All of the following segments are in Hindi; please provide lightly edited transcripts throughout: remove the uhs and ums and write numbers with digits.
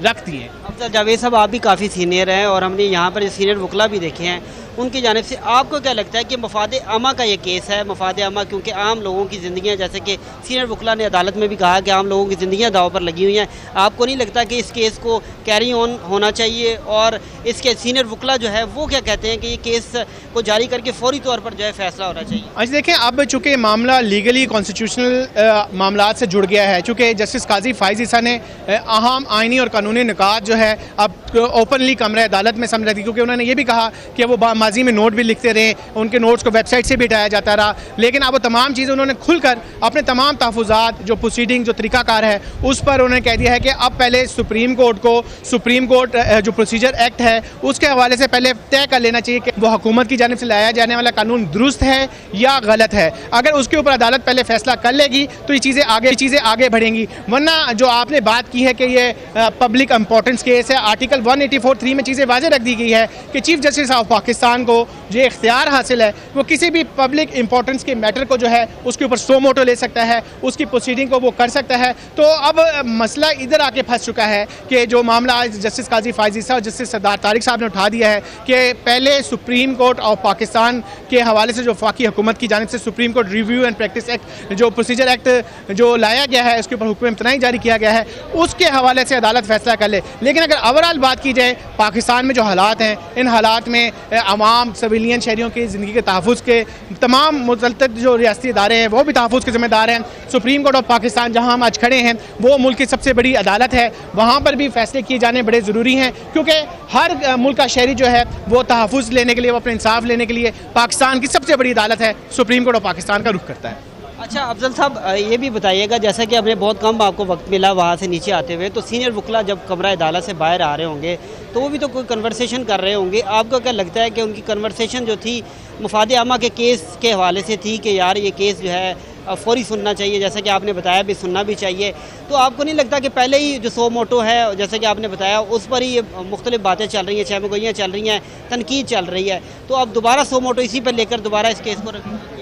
रख दिए। अब जावेद साहब, आप भी काफ़ी सीनियर हैं और हमने यहाँ पर सीनियर वकला भी देखे हैं, उनकी जानिब से आपको क्या लगता है कि मफाद आमा का ये केस है? मफाद आमा क्योंकि आम लोगों की ज़िंदगियाँ, जैसे कि सीनियर वकला ने अदालत में भी कहा कि आम लोगों की ज़िंदगियाँ दाव पर लगी हुई हैं, आपको नहीं लगता कि इस केस को कैरी ऑन होना चाहिए? और इसके सीनियर वकला जो है वो क्या कहते हैं कि ये केस को जारी करके फौरी तौर पर जो है फैसला होना चाहिए? आज देखें, अब चूँकि मामला लीगली कॉन्स्टिट्यूशनल मामला से जुड़ गया है, चूँकि जस्टिस काजी फ़ाइज़ ईसा ने अहम आइनी और कानूनी निकात जो है अब ओपनली कमरे अदालत में समझ दी, क्योंकि उन्होंने ये भी कहा कि वो माजी में नोट भी लिखते रहे, उनके नोट्स को वेबसाइट से भी हटाया जाता रहा, लेकिन अब वो तमाम चीज़ें उन्होंने खुलकर अपने तमाम तहफ़्फ़ुज़ात जो प्रोसीडिंग जो तरीक़ाकार है उस पर उन्होंने कह दिया है कि अब पहले सुप्रीम कोर्ट जो प्रोसीजर एक्ट है उसके हवाले से पहले तय कर लेना चाहिए कि वो हुकूमत की जानिब से लाया जाने वाला कानून दुरुस्त है या गलत है। अगर उसके ऊपर अदालत पहले फैसला कर लेगी तो ये चीज़ें आगे बढ़ेंगी, वरना जो आपने बात की है कि ये पब्लिक इंपॉर्टेंस केस है, आर्टिकल 184(3) में चीज़ें वाज़ेह रख दी गई है कि चीफ जस्टिस ऑफ पाकिस्तान को जो इख्तियार हासिल है वो किसी भी पब्लिक इंपॉर्टेंस के मैटर को जो है उसके ऊपर सो मोटो ले सकता है, उसकी प्रोसीडिंग को वो कर सकता है। तो अब मसला इधर आके फंस चुका है कि जो मामला आज जस्टिस काजी फ़ाइज़ ईसा और जस्टिस सरदार तारिक साहब ने उठा दिया है कि पहले सुप्रीम कोर्ट ऑफ पाकिस्तान के हवाले से जो वफाकी हुकूमत की जानिब से supreme court review and practice act जो प्रोसीजर एक्ट जो लाया गया है उसके ऊपर हुक्म इम्तनाई जारी किया गया है, उसके हवाले से अदालत फैसला कर ले। लेकिन अगर ओवरऑल बात की जाए पाकिस्तान में जो हालात हैं, इन हालात में अवाम सिविलियन शहरियों की ज़िंदगी के तहफ़्फ़ुज़ के तमाम मुतल्लिक़ जो रियासती इदारे हैं वो भी तहफ़्फ़ुज़ के ज़िम्मेदार हैं। सुप्रीम कोर्ट ऑफ पाकिस्तान जहाँ हम आज खड़े हैं वो मुल्क की सबसे बड़ी अदालत है, वहाँ पर भी फैसले किए जाने बड़े ज़रूरी हैं, क्योंकि हर मुल्क का शहरी जो है वो तहफ़्फ़ुज़ लेने के लिए, वो अपने इंसाफ लेने के लिए पाकिस्तान की सबसे बड़ी अदालत है सुप्रीम कोर्ट ऑफ पाकिस्तान का रुख करता है। अच्छा अफजल साहब, ये भी बताइएगा, जैसा कि हमने बहुत कम आपको वक्त मिला वहाँ से नीचे आते हुए, तो सीनियर वकला जब कमरा अदालत से बाहर आ रहे होंगे तो वो भी तो कोई कन्वर्सेशन कर रहे होंगे, आपको क्या लगता है कि उनकी कन्वर्सेशन जो थी मफाद आमा के केस के हवाले से थी कि यार ये केस जो है फौरी सुनना चाहिए, जैसा कि आपने बताया भी सुनना भी चाहिए, तो आपको नहीं लगता कि पहले ही जो सो मोटो है जैसा कि आपने बताया उस पर ही ये मुख्तलिफ बातें चल रही हैं, चहमगोइयाँ चल रही हैं, तनकीद चल रही है, तो अब दोबारा सो मोटो इसी पर लेकर दोबारा इस केस को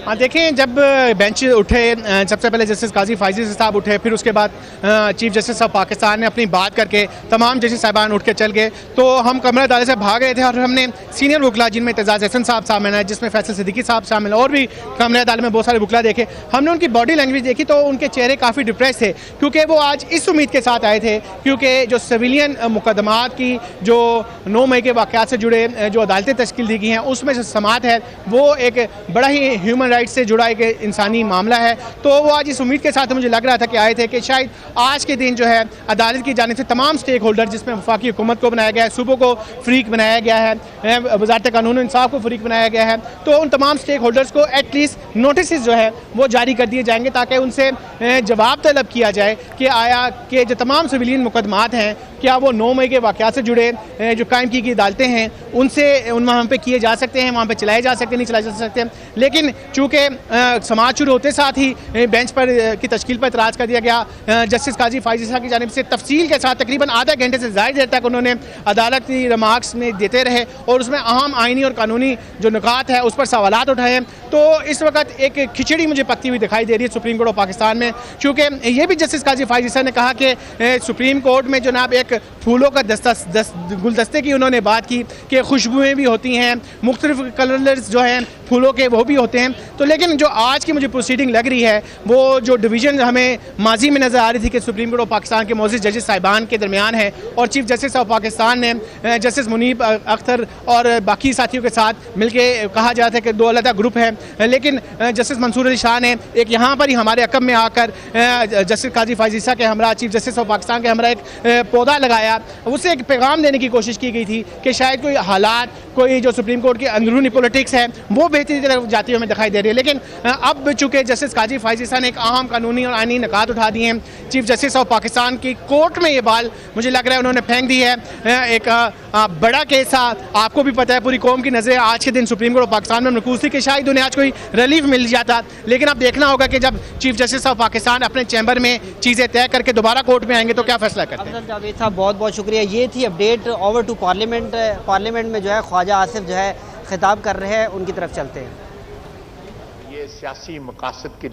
हाँ देखें, जब बेंच उठे सबसे पहले जस्टिस काजी फ़ाइज़ ईसा साहब उठे, फिर उसके बाद चीफ जस्टिस ऑफ पाकिस्तान ने अपनी बात करके तमाम जस्टिस साहबान उठ के चल गए, तो हम कमरा अदालत से भाग गए थे और हमने सीनियर वकला जिनमें एतजाज़ हसन साहब शामिल हैं, जिसमें फैसल सिद्दीकी साहब शामिल और भी कमरा अदालत में बहुत सारे वकला देखे, हमने उनकी बॉडी लैंग्वेज देखी तो उनके चेहरे काफ़ी डिप्रेस थे, क्योंकि वो आज इस उम्मीद के साथ आए थे क्योंकि जो सिविलियन मुकदमात की जो 9 मई के वाक़यात से जुड़े जो अदालतें तश्कील दी गई हैं उसमें जो समात है वो एक बड़ा ही ह्यूमन राइट से जुड़ा एक इंसानी मामला है, तो वो आज इस उम्मीद के साथ मुझे लग रहा था कि आए थे कि शायद आज के दिन जो है अदालत की जानिब से तमाम स्टेक होल्डर, जिसमें वफाकी हुकूमत को बनाया गया है, सूबों को फ़रीक बनाया गया है, वज़ारत कानून इंसाफ को फ़रीक बनाया गया है, तो उन तमाम स्टेक होल्डर्स को एटलीस्ट नोटिस जो है वो जारी कर दिए जाएंगे ताकि उनसे जवाब तलब किया जाए कि आया कि जो तमाम सिविलियन मुकदमात हैं क्या वो 9 मई के वाक़यात से जुड़े जो कायम की गई अदालतें हैं उनसे वहाँ पे किए जा सकते हैं, वहाँ पे चलाए जा सकते हैं, नहीं चलाए जा सकते। लेकिन चूँकि समाज शुरू होते साथ ही बेंच पर की तश्कील पर इतराज़ कर दिया गया, जस्टिस काजी फ़ाइज़ ईसा की जानिब से तफसील के साथ तकरीबन आधा घंटे से ज़्यादा देर तक उन्होंने अदालत की रिमार्क्स में देते रहे और उसमें अहम आइनी और कानूनी जो निकात है उस पर सवालात उठाए। तो इस वक्त एक खिचड़ी मुझे पकती हुई दिखाई दे रही है सुप्रीम कोर्ट ऑफ पाकिस्तान में, चूँकि ये भी जस्टिस काजी फ़ाइज़ ईसा ने कहा कि सुप्रीम कोर्ट में जनाब एक फूलों का गुलदस्ते की उन्होंने बात की कि खुशबुएँ भी होती हैं, मुख्तलिफ कलर्स जो हैं फूलों के वो भी होते हैं, तो लेकिन जो आज की मुझे प्रोसीडिंग लग रही है वो जो डिवीज़न हमें माजी में नज़र आ रही थी कि सुप्रीम कोर्ट ऑफ पाकिस्तान के मोअज़्ज़िज़ जजेस साहिबान के दरमियान है और चीफ जस्टिस ऑफ पाकिस्तान ने जस्टिस मुनीब अख्तर और बाकी साथियों के साथ मिलके कहा जाता है कि 2 अलग ग्रुप हैं, लेकिन जस्टिस मंसूर अली शाह ने एक यहाँ पर ही हमारे अकब में आकर जस्टिस काजी फ़ाइज़ ईसा के हमरा, चीफ जस्टिस ऑफ पाकिस्तान के हमरा एक पौधा लगाया, उससे एक पैगाम देने की कोशिश की गई थी कि शायद कोई हालात, कोई जो सुप्रीम कोर्ट की अंदरूनी पॉलिटिक्स है वो बेहतरी की तरफ जाती हुई हमें दिखाई दे रही है। लेकिन अब चूँकि जस्टिस काजी फ़ाइज़ ईसा ने एक अहम कानूनी और आइनी निकात उठा दिए हैं, चीफ जस्टिस ऑफ पाकिस्तान की कोर्ट में ये बाल मुझे लग रहा है उन्होंने फेंक दी है। एक बड़ा केस था, आपको भी पता है, पूरी कौम की नज़रें आज के दिन सुप्रीम कोर्ट ऑफ पाकिस्तान में मरकूज़ थी कि शायद उन्हें आज कोई रिलीफ मिल जाता, लेकिन अब देखना होगा कि जब चीफ जस्टिस ऑफ पाकिस्तान अपने चैम्बर में चीज़ें तय करके दोबारा कोर्ट में आएंगे तो क्या फैसला करते हैं। जावेद साहब बहुत बहुत शुक्रिया। ये थी अपडेट ओवर टू पार्लियामेंट में जो है ख्वाजा आसिफ जो है खिताब कर रहे हैं, उनकी तरफ चलते हैं। ये सियासी मकासद के लिए